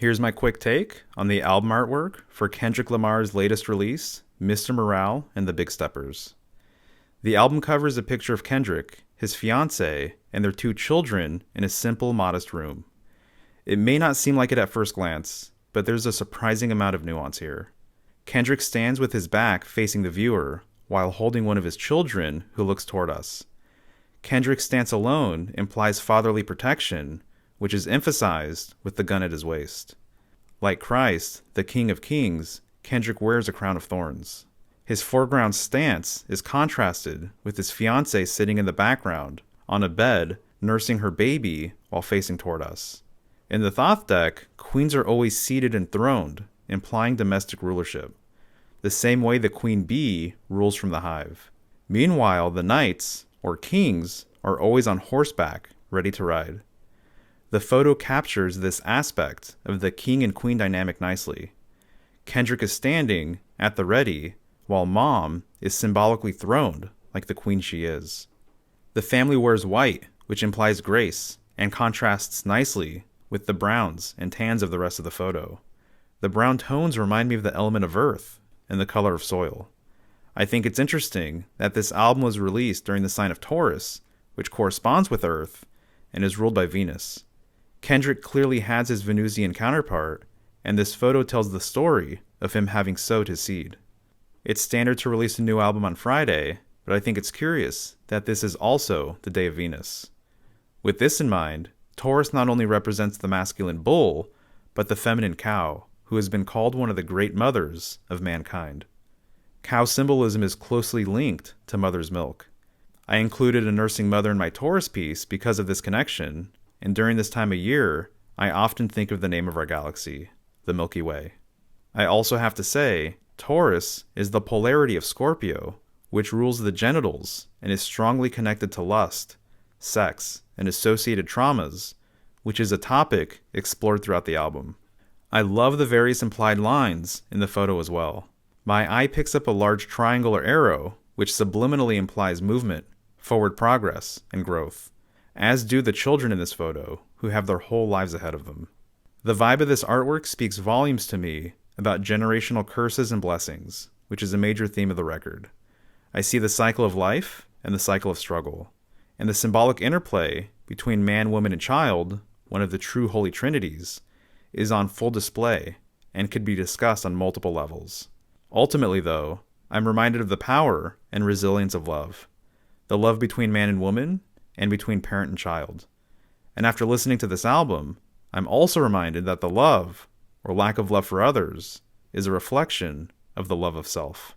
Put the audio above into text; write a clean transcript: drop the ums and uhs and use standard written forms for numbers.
Here's my quick take on the album artwork for Kendrick Lamar's latest release, Mr. Morale and the Big Steppers. The album cover is a picture of Kendrick, his fiancée, and their two children in a simple, modest room. It may not seem like it at first glance, but there's a surprising amount of nuance here. Kendrick stands with his back facing the viewer while holding one of his children who looks toward us. Kendrick's stance alone implies fatherly protection, which is emphasized with the gun at his waist. Like Christ, the King of Kings, Kendrick wears a crown of thorns. His foreground stance is contrasted with his fiancée sitting in the background, on a bed, nursing her baby while facing toward us. In the Thoth deck, queens are always seated enthroned, implying domestic rulership, the same way the queen bee rules from the hive. Meanwhile, the knights, or kings, are always on horseback, ready to ride. The photo captures this aspect of the king and queen dynamic nicely. Kendrick is standing, at the ready, while mom is symbolically throned like the queen she is. The family wears white, which implies grace, and contrasts nicely with the browns and tans of the rest of the photo. The brown tones remind me of the element of earth and the color of soil. I think it's interesting that this album was released during the sign of Taurus, which corresponds with Earth and is ruled by Venus. Kendrick clearly has his Venusian counterpart, and this photo tells the story of him having sowed his seed. It's standard to release a new album on Friday, but I think it's curious that this is also the day of Venus. With this in mind, Taurus not only represents the masculine bull, but the feminine cow, who has been called one of the great mothers of mankind. Cow symbolism is closely linked to mother's milk. I included a nursing mother in my Taurus piece because of this connection, and during this time of year, I often think of the name of our galaxy, the Milky Way. I also have to say, Taurus is the polarity of Scorpio, which rules the genitals and is strongly connected to lust, sex, and associated traumas, which is a topic explored throughout the album. I love the various implied lines in the photo as well. My eye picks up a large triangle or arrow, which subliminally implies movement, forward progress, and growth, as do the children in this photo, who have their whole lives ahead of them. The vibe of this artwork speaks volumes to me about generational curses and blessings, which is a major theme of the record. I see the cycle of life and the cycle of struggle, and the symbolic interplay between man, woman, and child, one of the true holy trinities, is on full display and could be discussed on multiple levels. Ultimately, though, I'm reminded of the power and resilience of love, the love between man and woman, and between parent and child. And after listening to this album, I'm also reminded that the love, or lack of love for others, is a reflection of the love of self.